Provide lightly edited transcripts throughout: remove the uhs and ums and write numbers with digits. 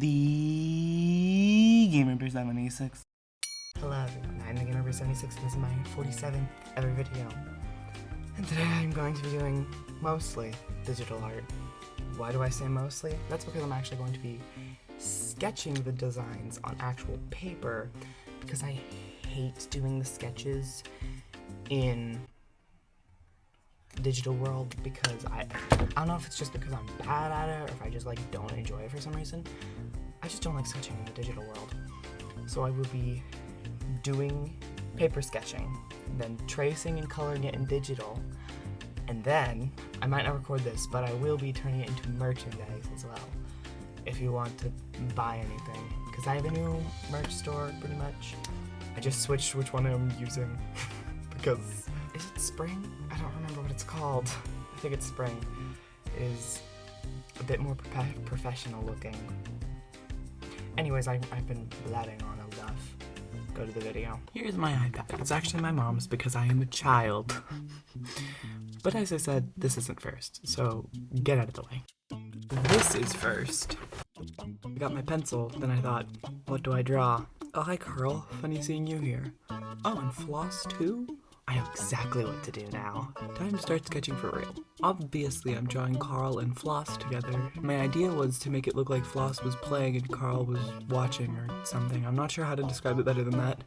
the Gamer76. Hello everyone, I'm the Gamer76 and this is my 47th ever video. And today I'm going to be doing mostly digital art. Why do I say mostly? That's because I'm actually going to be sketching the designs on actual paper because I hate doing the sketches in digital world because I don't know if it's just because I'm bad at it or if I just don't enjoy it for some reason. I just don't like sketching in the digital world. So I will be doing paper sketching, then tracing and coloring it in digital, and then I might not record this, but I will be turning it into merchandise as well if you want to buy anything, because I have a new merch store pretty much. I just switched which one I'm using because is it spring? I don't remember what it's called. I think it's spring. It is a bit more professional looking. Anyways, I've been blabbing on enough. Go to the video. Here's my iPad. It's actually my mom's because I am a child. But as I said, this isn't first, so get out of the way. This is first. I got my pencil, then I thought, what do I draw? Oh, hi Carl, funny seeing you here. Oh, and floss too? I know exactly what to do now. Time to start sketching for real. Obviously, I'm drawing Carl and Floss together. My idea was to make it look like Floss was playing and Carl was watching or something. I'm not sure how to describe it better than that.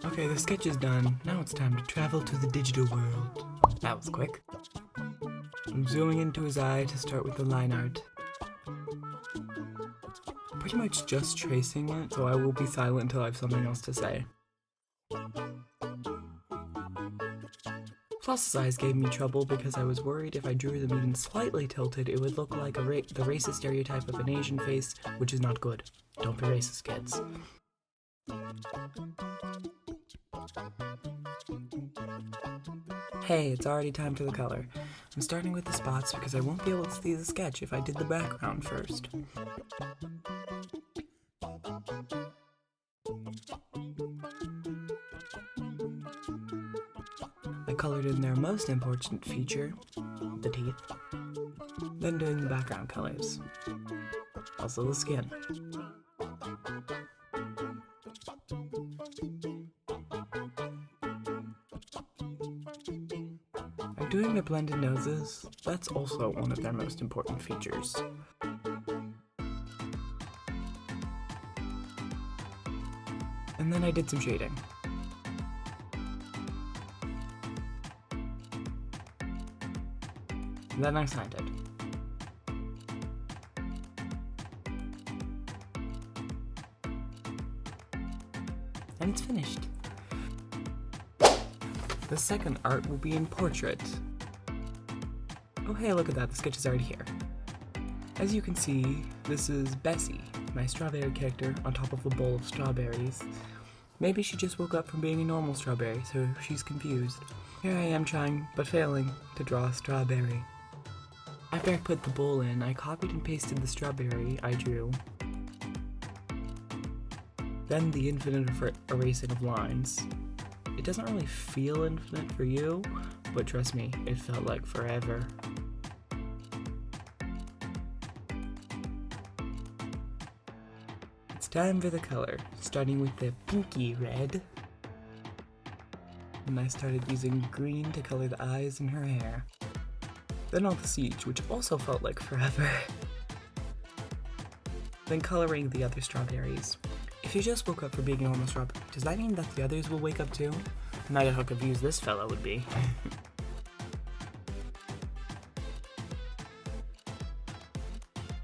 Okay, the sketch is done. Now it's time to travel to the digital world. That was quick. I'm zooming into his eye to start with the line art. Pretty much just tracing it, so I will be silent until I have something else to say. Floss's eyes gave me trouble because I was worried if I drew them even slightly tilted, it would look like the racist stereotype of an Asian face, which is not good. Don't be racist, kids. Hey, it's already time for the color. I'm starting with the spots because I won't be able to see the sketch if I did the background first. I colored in their most important feature, the teeth, then doing the background colors, also the skin. I'm doing the blended noses, that's also one of their most important features. And then I did some shading. Then I signed it. And it's finished. The second art will be in portrait. Oh hey, look at that, the sketch is already here. As you can see, this is Bessie, my strawberry character, on top of a bowl of strawberries. Maybe she just woke up from being a normal strawberry, so she's confused. Here I am trying, but failing, to draw a strawberry. After I put the bowl in, I copied and pasted the strawberry I drew. Then the infinite erasing of lines. It doesn't really feel infinite for you, but trust me, it felt like forever. It's time for the color, starting with the pinky red. And I started using green to color the eyes and her hair. Then all the siege, which also felt like forever. Then coloring the other strawberries. If you just woke up for being a normal strawberry, does that mean that the others will wake up too? Imagine how confused this fellow would be.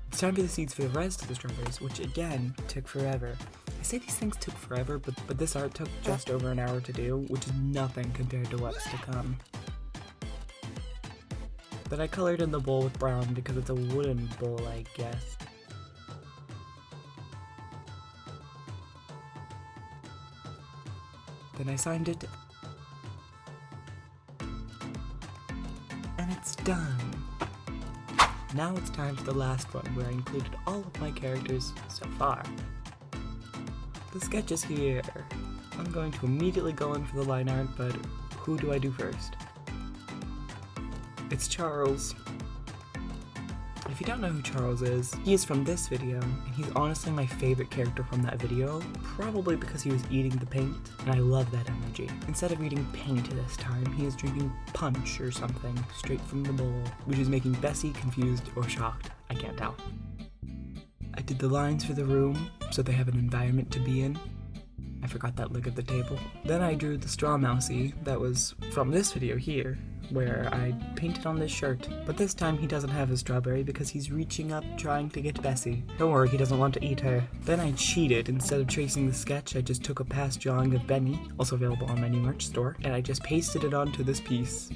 It's time for the seeds for the rest of the strawberries, which again took forever. I say these things took forever, but this art took just over an hour to do, which is nothing compared to what's to come. Then I colored in the bowl with brown because it's a wooden bowl, I guess. Then I signed it. And it's done. Now it's time for the last one, where I included all of my characters so far. The sketch is here. I'm going to immediately go in for the line art, but who do I do first? It's Charles. If If you don't know who Charles is, he is from this video, and he's honestly my favorite character from that video, probably because he was eating the paint, and I love that energy. Instead of eating paint this time, he is drinking punch or something straight from the bowl, which is making Bessie confused or shocked. I can't tell. I did the lines for the room, so they have an environment to be in. I forgot that leg of the table. Then I drew the straw mousey that was from this video here, where I painted on this shirt. But this time he doesn't have his strawberry because he's reaching up trying to get Bessie. Don't worry, he doesn't want to eat her. Then I cheated. Instead of tracing the sketch, I just took a past drawing of Benny, also available on my new merch store, and I just pasted it onto this piece.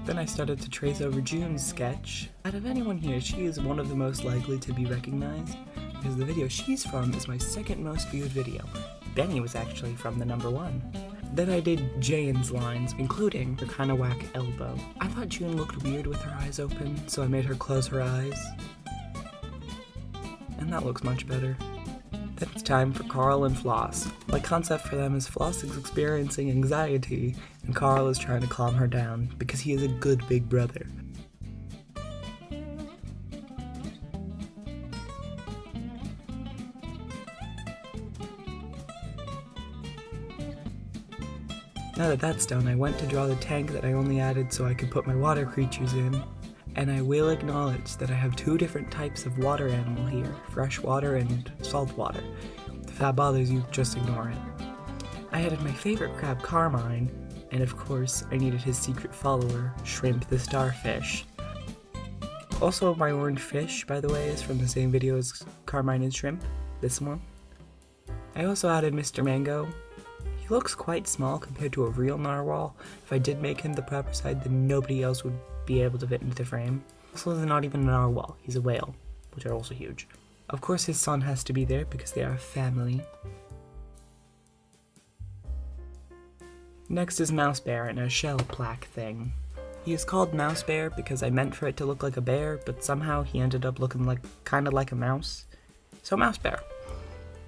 Then I started to trace over June's sketch. Out of anyone here, she is one of the most likely to be recognized, because the video she's from is my second most viewed video. Benny was actually from the #1. Then I did Jane's lines, including her kinda whack elbow. I thought June looked weird with her eyes open, so I made her close her eyes. And that looks much better. Then it's time for Carl and Floss. My concept for them is Floss is experiencing anxiety, and Carl is trying to calm her down, because he is a good big brother. Now that that's done, I went to draw the tank that I only added so I could put my water creatures in. And I will acknowledge that I have 2 different types of water animal here, fresh water and salt water. If that bothers you, just ignore it. I added my favorite crab, Carmine, and of course, I needed his secret follower, Shrimp the Starfish. Also, my orange fish, by the way, is from the same video as Carmine and Shrimp, this one. I also added Mr. Mango. He looks quite small compared to a real narwhal. If I did make him the proper side, then nobody else would be able to fit into the frame. Also, they're not even a narwhal, he's a whale, which are also huge. Of course, his son has to be there because they are a family. Next is Mouse Bear in a shell plaque thing. He is called Mouse Bear because I meant for it to look like a bear, but somehow he ended up looking kinda like a mouse. So Mouse Bear.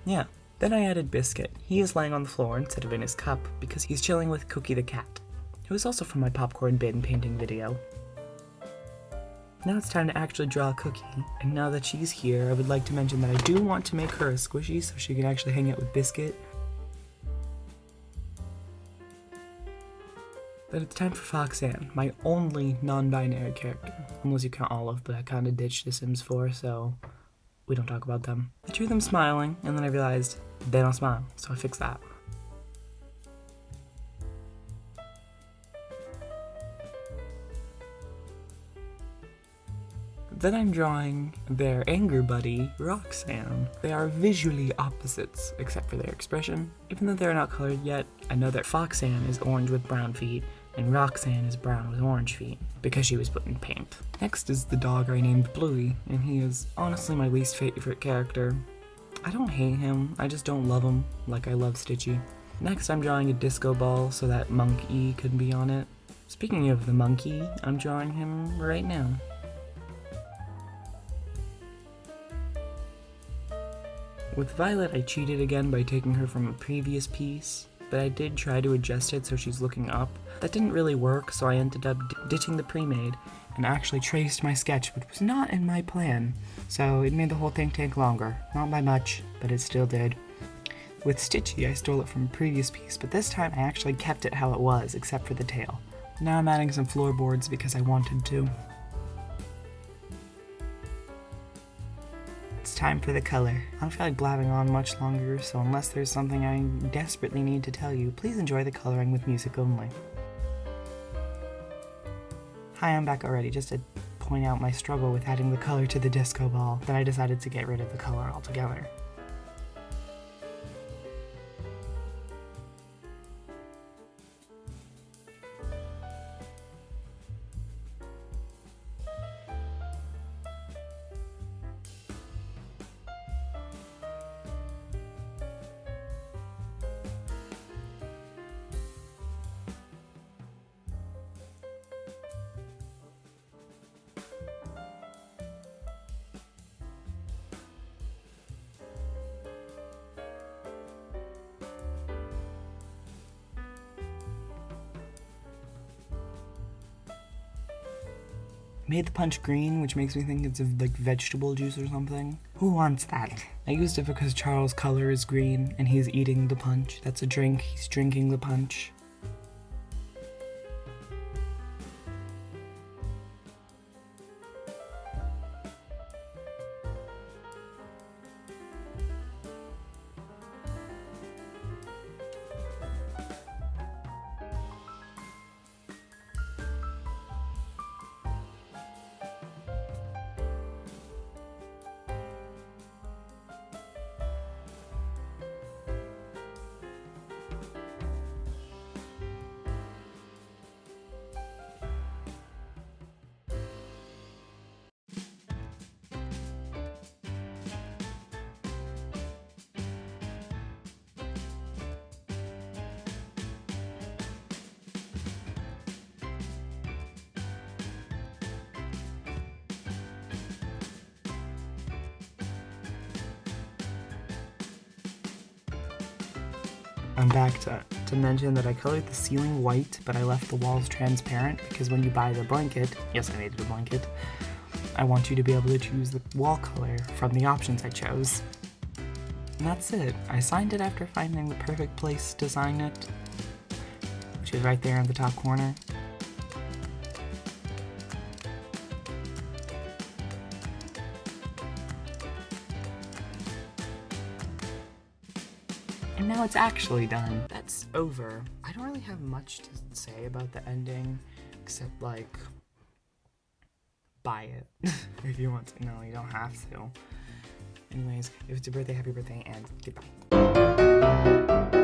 Yeah. Then I added Biscuit. He is laying on the floor instead of in his cup because he's chilling with Cookie the cat, who is also from my popcorn bin painting video. Now it's time to actually draw a Cookie, and now that she's here, I would like to mention that I do want to make her a squishy so she can actually hang out with Biscuit. Then it's time for Foxanne, my only non-binary character. Unless you count Olive, but I kinda ditched The Sims 4, so we don't talk about them. I drew them smiling, and then I realized they don't smile, so I fixed that. Then I'm drawing their anger buddy, Roxanne. They are visually opposites, except for their expression. Even though they're not colored yet, I know that Foxanne is orange with brown feet, and Roxanne is brown with orange feet, because she was put in paint. Next is the dog I named Bluey, and he is honestly my least favorite character. I don't hate him, I just don't love him, like I love Stitchy. Next I'm drawing a disco ball so that Monkey could be on it. Speaking of the monkey, I'm drawing him right now. With Violet, I cheated again by taking her from a previous piece, but I did try to adjust it so she's looking up. That didn't really work, so I ended up ditching the pre-made and actually traced my sketch, which was not in my plan. So it made the whole thing take longer. Not by much, but it still did. With Stitchy, I stole it from a previous piece, but this time I actually kept it how it was, except for the tail. Now I'm adding some floorboards because I wanted to. It's time for the color. I don't feel like blabbing on much longer, so unless there's something I desperately need to tell you, please enjoy the coloring with music only. Hi, I'm back already, just to point out my struggle with adding the color to the disco ball. Then I decided to get rid of the color altogether. made the punch green, which makes me think it's like vegetable juice or something. Who wants that? I used it because Charles' color is green and he's eating the punch. That's a drink. He's drinking the punch. I'm back to mention that I colored the ceiling white, but I left the walls transparent because when you buy the blanket, yes, I needed a blanket, I want you to be able to choose the wall color from the options I chose. And that's it. I signed it after finding the perfect place to sign it, which is right there in the top corner. And now it's actually done. That's over. I don't really have much to say about the ending, except like, buy it if you want to. No, you don't have to. Anyways, if it's your birthday, happy birthday, and goodbye.